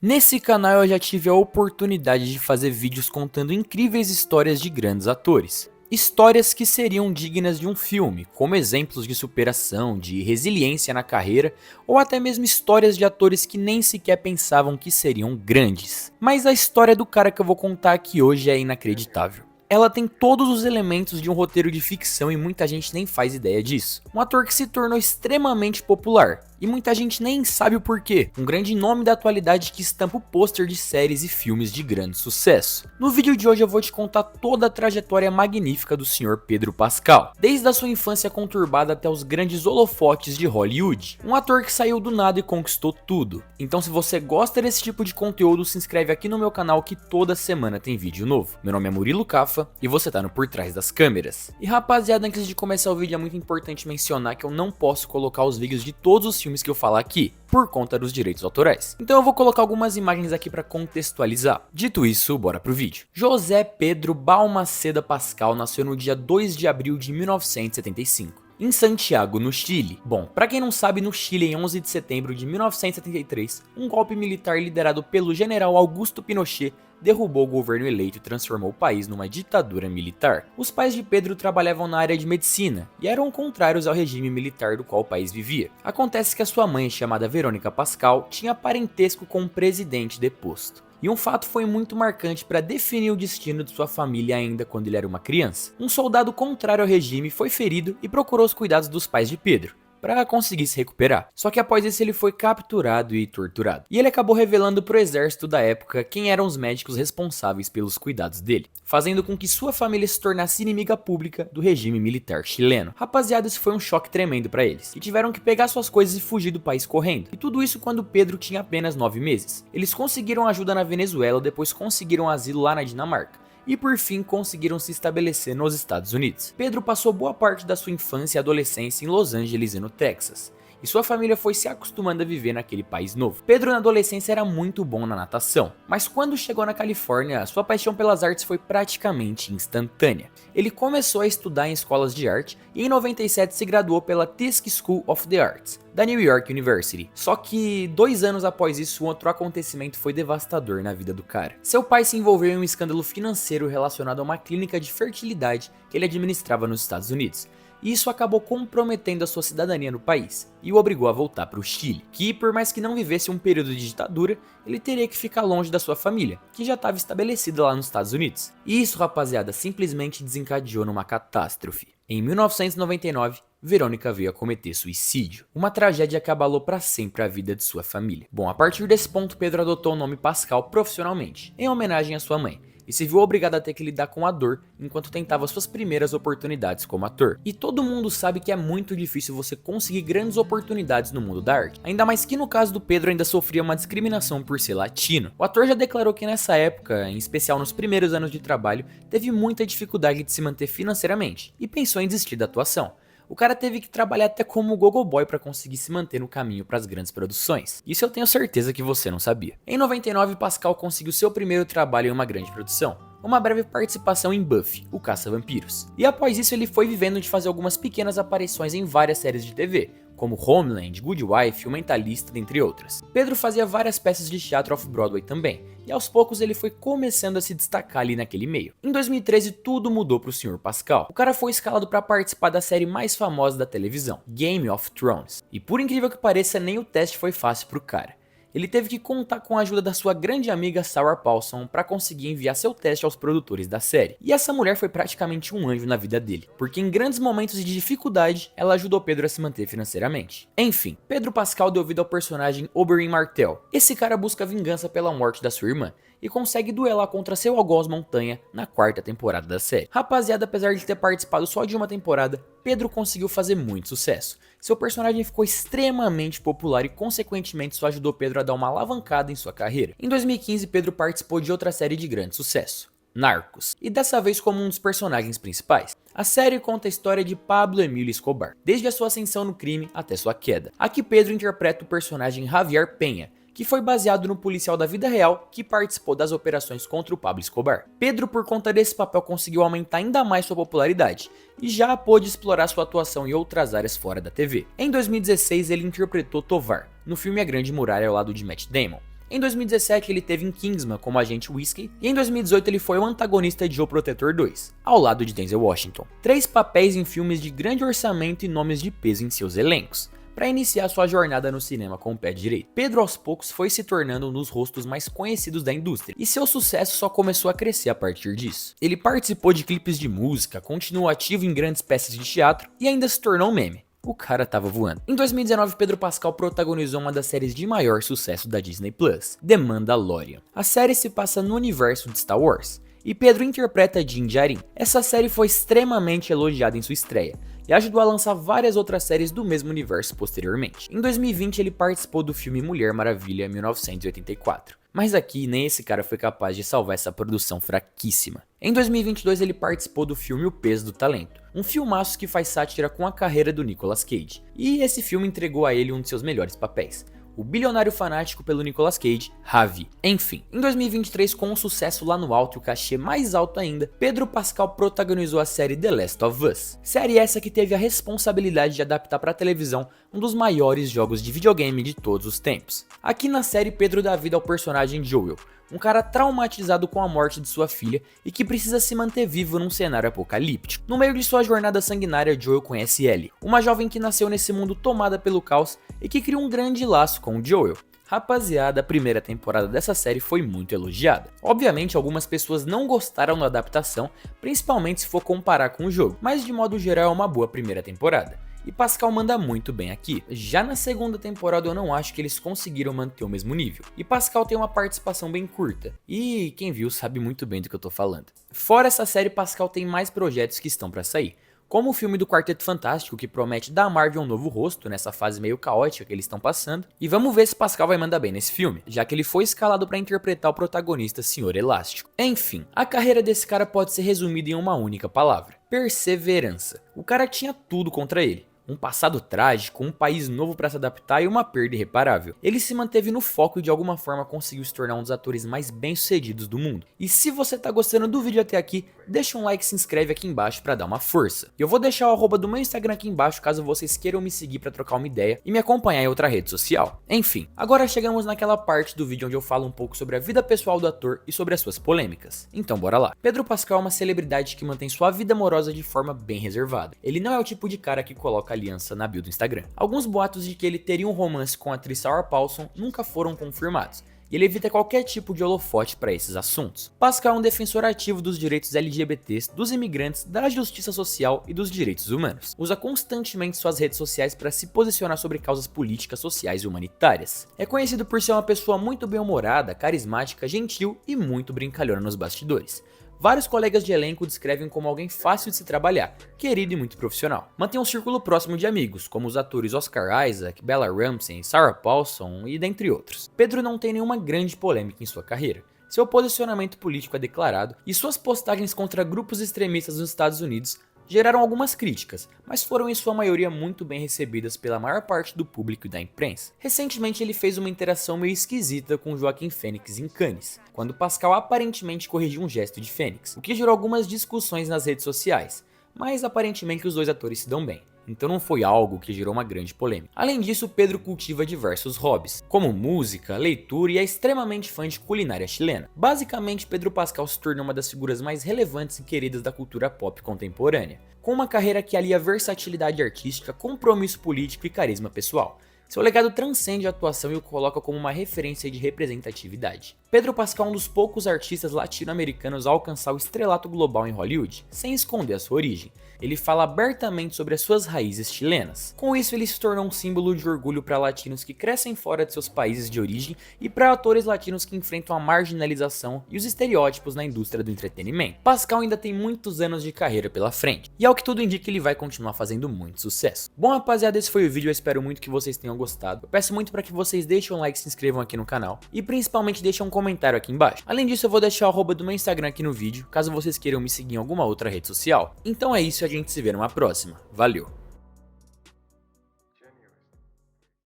Nesse canal eu já tive a oportunidade de fazer vídeos contando incríveis histórias de grandes atores. Histórias que seriam dignas de um filme, como exemplos de superação, de resiliência na carreira, ou até mesmo histórias de atores que nem sequer pensavam que seriam grandes. Mas a história do cara que eu vou contar aqui hoje é inacreditável. Ela tem todos os elementos de um roteiro de ficção e muita gente nem faz ideia disso. Um ator que se tornou extremamente popular, e muita gente nem sabe o porquê. Um grande nome da atualidade que estampa o pôster de séries e filmes de grande sucesso. No vídeo de hoje eu vou te contar toda a trajetória magnífica do Sr. Pedro Pascal, desde a sua infância conturbada até os grandes holofotes de Hollywood. Um ator que saiu do nada e conquistou tudo. Então se você gosta desse tipo de conteúdo, se inscreve aqui no meu canal que toda semana tem vídeo novo. Meu nome é Murilo Cafa e você tá no Por Trás das Câmeras. E rapaziada, antes de começar o vídeo é muito importante mencionar que eu não posso colocar os vídeos de todos os filmes que eu falar aqui, por conta dos direitos autorais. Então eu vou colocar algumas imagens aqui para contextualizar. Dito isso, bora pro vídeo. José Pedro Balmaceda Pascal nasceu no dia 2 de abril de 1975. Em Santiago, no Chile. Bom, pra quem não sabe, no Chile, em 11 de setembro de 1973, um golpe militar liderado pelo general Augusto Pinochet derrubou o governo eleito e transformou o país numa ditadura militar. Os pais de Pedro trabalhavam na área de medicina e eram contrários ao regime militar do qual o país vivia. Acontece que a sua mãe, chamada Verônica Pascal, tinha parentesco com um presidente deposto. E um fato foi muito marcante para definir o destino de sua família ainda quando ele era uma criança. Um soldado contrário ao regime foi ferido e procurou os cuidados dos pais de Pedro para conseguir se recuperar. Só que após isso ele foi capturado e torturado. E ele acabou revelando para o exército da época quem eram os médicos responsáveis pelos cuidados dele, fazendo com que sua família se tornasse inimiga pública do regime militar chileno. Rapaziada, isso foi um choque tremendo para eles, e tiveram que pegar suas coisas e fugir do país correndo. E tudo isso quando Pedro tinha apenas 9 meses. Eles conseguiram ajuda na Venezuela, depois conseguiram asilo lá na Dinamarca. E por fim conseguiram se estabelecer nos Estados Unidos. Pedro passou boa parte da sua infância e adolescência em Los Angeles e no Texas, e sua família foi se acostumando a viver naquele país novo. Pedro na adolescência era muito bom na natação, mas quando chegou na Califórnia, sua paixão pelas artes foi praticamente instantânea. Ele começou a estudar em escolas de arte e em 97 se graduou pela Fisk School of the Arts, da New York University. Só que 2 anos após isso, um outro acontecimento foi devastador na vida do cara. Seu pai se envolveu em um escândalo financeiro relacionado a uma clínica de fertilidade que ele administrava nos Estados Unidos. E isso acabou comprometendo a sua cidadania no país, e o obrigou a voltar para o Chile, que por mais que não vivesse um período de ditadura, ele teria que ficar longe da sua família, que já estava estabelecida lá nos Estados Unidos. E isso, rapaziada, simplesmente desencadeou numa catástrofe. Em 1999, Verônica veio a cometer suicídio, uma tragédia que abalou para sempre a vida de sua família. Bom, a partir desse ponto, Pedro adotou o nome Pascal profissionalmente, em homenagem à sua mãe, e se viu obrigado a ter que lidar com a dor enquanto tentava suas primeiras oportunidades como ator. E todo mundo sabe que é muito difícil você conseguir grandes oportunidades no mundo da arte, ainda mais que no caso do Pedro ainda sofria uma discriminação por ser latino. O ator já declarou que nessa época, em especial nos primeiros anos de trabalho, teve muita dificuldade de se manter financeiramente e pensou em desistir da atuação. O cara teve que trabalhar até como gogoboy para conseguir se manter no caminho para as grandes produções. Isso eu tenho certeza que você não sabia. Em 99, Pascal conseguiu seu primeiro trabalho em uma grande produção, uma breve participação em Buffy, o Caça-Vampiros. E após isso ele foi vivendo de fazer algumas pequenas aparições em várias séries de TV, como Homeland, Good Wife, O Mentalista, dentre outras. Pedro fazia várias peças de teatro off-Broadway também, e aos poucos ele foi começando a se destacar ali naquele meio. Em 2013 tudo mudou pro Sr. Pascal. O cara foi escalado para participar da série mais famosa da televisão, Game of Thrones. E por incrível que pareça, nem o teste foi fácil pro cara. Ele teve que contar com a ajuda da sua grande amiga Sarah Paulson para conseguir enviar seu teste aos produtores da série. E essa mulher foi praticamente um anjo na vida dele, porque em grandes momentos de dificuldade, ela ajudou Pedro a se manter financeiramente. Enfim, Pedro Pascal deu vida ao personagem Oberyn Martell. Esse cara busca vingança pela morte da sua irmã e consegue duelar contra seu algoz Montanha na 4ª temporada da série. Rapaziada, apesar de ter participado só de uma temporada, Pedro conseguiu fazer muito sucesso. Seu personagem ficou extremamente popular e consequentemente isso ajudou Pedro a dar uma alavancada em sua carreira. Em 2015, Pedro participou de outra série de grande sucesso, Narcos, e dessa vez como um dos personagens principais. A série conta a história de Pablo Emílio Escobar, desde a sua ascensão no crime até sua queda. Aqui Pedro interpreta o personagem Javier Penha, que foi baseado no policial da vida real que participou das operações contra o Pablo Escobar. Pedro, por conta desse papel, conseguiu aumentar ainda mais sua popularidade e já pôde explorar sua atuação em outras áreas fora da TV. Em 2016, ele interpretou Tovar, no filme A Grande Muralha ao lado de Matt Damon. Em 2017 ele teve em Kingsman como agente Whiskey, e em 2018 ele foi o antagonista de O Protetor 2, ao lado de Denzel Washington. 3 papéis em filmes de grande orçamento e nomes de peso em seus elencos, para iniciar sua jornada no cinema com o pé direito. Pedro aos poucos foi se tornando um dos rostos mais conhecidos da indústria, e seu sucesso só começou a crescer a partir disso. Ele participou de clipes de música, continuou ativo em grandes peças de teatro e ainda se tornou um meme. O cara tava voando. Em 2019, Pedro Pascal protagonizou uma das séries de maior sucesso da Disney Plus, The Mandalorian. A série se passa no universo de Star Wars, e Pedro interpreta Din Djarin. Essa série foi extremamente elogiada em sua estreia, e ajudou a lançar várias outras séries do mesmo universo posteriormente. Em 2020 ele participou do filme Mulher Maravilha 1984, mas aqui nem esse cara foi capaz de salvar essa produção fraquíssima. Em 2022 ele participou do filme O Peso do Talento, um filmaço que faz sátira com a carreira do Nicolas Cage, e esse filme entregou a ele um de seus melhores papéis, o bilionário fanático pelo Nicolas Cage, Ravi. Enfim, em 2023, com um sucesso lá no alto e o cachê mais alto ainda, Pedro Pascal protagonizou a série The Last of Us. Série essa que teve a responsabilidade de adaptar para a televisão um dos maiores jogos de videogame de todos os tempos. Aqui na série, Pedro dá vida ao personagem Joel, um cara traumatizado com a morte de sua filha e que precisa se manter vivo num cenário apocalíptico. No meio de sua jornada sanguinária, Joel conhece Ellie, uma jovem que nasceu nesse mundo tomada pelo caos e que cria um grande laço com o Joel. Rapaziada, a primeira temporada dessa série foi muito elogiada. Obviamente, algumas pessoas não gostaram da adaptação, principalmente se for comparar com o jogo, mas de modo geral é uma boa primeira temporada. E Pascal manda muito bem aqui. Já na segunda temporada eu não acho que eles conseguiram manter o mesmo nível. E Pascal tem uma participação bem curta. E quem viu sabe muito bem do que eu tô falando. Fora essa série, Pascal tem mais projetos que estão pra sair, como o filme do Quarteto Fantástico, que promete dar a Marvel um novo rosto nessa fase meio caótica que eles estão passando. E vamos ver se Pascal vai mandar bem nesse filme, já que ele foi escalado para interpretar o protagonista Senhor Elástico. Enfim, a carreira desse cara pode ser resumida em uma única palavra: perseverança. O cara tinha tudo contra ele. Um passado trágico, um país novo para se adaptar e uma perda irreparável. Ele se manteve no foco e de alguma forma conseguiu se tornar um dos atores mais bem-sucedidos do mundo. E se você tá gostando do vídeo até aqui, deixa um like e se inscreve aqui embaixo para dar uma força. E eu vou deixar o arroba do meu Instagram aqui embaixo caso vocês queiram me seguir para trocar uma ideia e me acompanhar em outra rede social. Enfim, agora chegamos naquela parte do vídeo onde eu falo um pouco sobre a vida pessoal do ator e sobre as suas polêmicas. Então bora lá. Pedro Pascal é uma celebridade que mantém sua vida amorosa de forma bem reservada. Ele não é o tipo de cara que coloca aliança na bio do Instagram. Alguns boatos de que ele teria um romance com a atriz Sarah Paulson nunca foram confirmados, e ele evita qualquer tipo de holofote para esses assuntos. Pascal é um defensor ativo dos direitos LGBTs, dos imigrantes, da justiça social e dos direitos humanos. Usa constantemente suas redes sociais para se posicionar sobre causas políticas, sociais e humanitárias. É conhecido por ser uma pessoa muito bem-humorada, carismática, gentil e muito brincalhona nos bastidores. Vários colegas de elenco descrevem como alguém fácil de se trabalhar, querido e muito profissional. Mantém um círculo próximo de amigos, como os atores Oscar Isaac, Bella Ramsey, Sarah Paulson e dentre outros. Pedro não tem nenhuma grande polêmica em sua carreira. Seu posicionamento político é declarado e suas postagens contra grupos extremistas nos Estados Unidos geraram algumas críticas, mas foram em sua maioria muito bem recebidas pela maior parte do público e da imprensa. Recentemente ele fez uma interação meio esquisita com Joaquin Phoenix em Cannes, quando Pascal aparentemente corrigiu um gesto de Phoenix, o que gerou algumas discussões nas redes sociais, mas aparentemente os dois atores se dão bem. Então não foi algo que gerou uma grande polêmica. Além disso, Pedro cultiva diversos hobbies, como música, leitura e é extremamente fã de culinária chilena. Basicamente, Pedro Pascal se tornou uma das figuras mais relevantes e queridas da cultura pop contemporânea, com uma carreira que alia versatilidade artística, compromisso político e carisma pessoal. Seu legado transcende a atuação e o coloca como uma referência de representatividade. Pedro Pascal é um dos poucos artistas latino-americanos a alcançar o estrelato global em Hollywood, sem esconder a sua origem. Ele fala abertamente sobre as suas raízes chilenas. Com isso, ele se tornou um símbolo de orgulho para latinos que crescem fora de seus países de origem e para atores latinos que enfrentam a marginalização e os estereótipos na indústria do entretenimento. Pascal ainda tem muitos anos de carreira pela frente, e ao que tudo indica ele vai continuar fazendo muito sucesso. Bom rapaziada, esse foi o vídeo, eu espero muito que vocês tenham gostado. Eu peço muito para que vocês deixem um like, se inscrevam aqui no canal e principalmente deixem um comentário aqui embaixo. Além disso, eu vou deixar o arroba do meu Instagram aqui no vídeo, caso vocês queiram me seguir em alguma outra rede social. Então é isso, a gente se vê numa próxima. Valeu!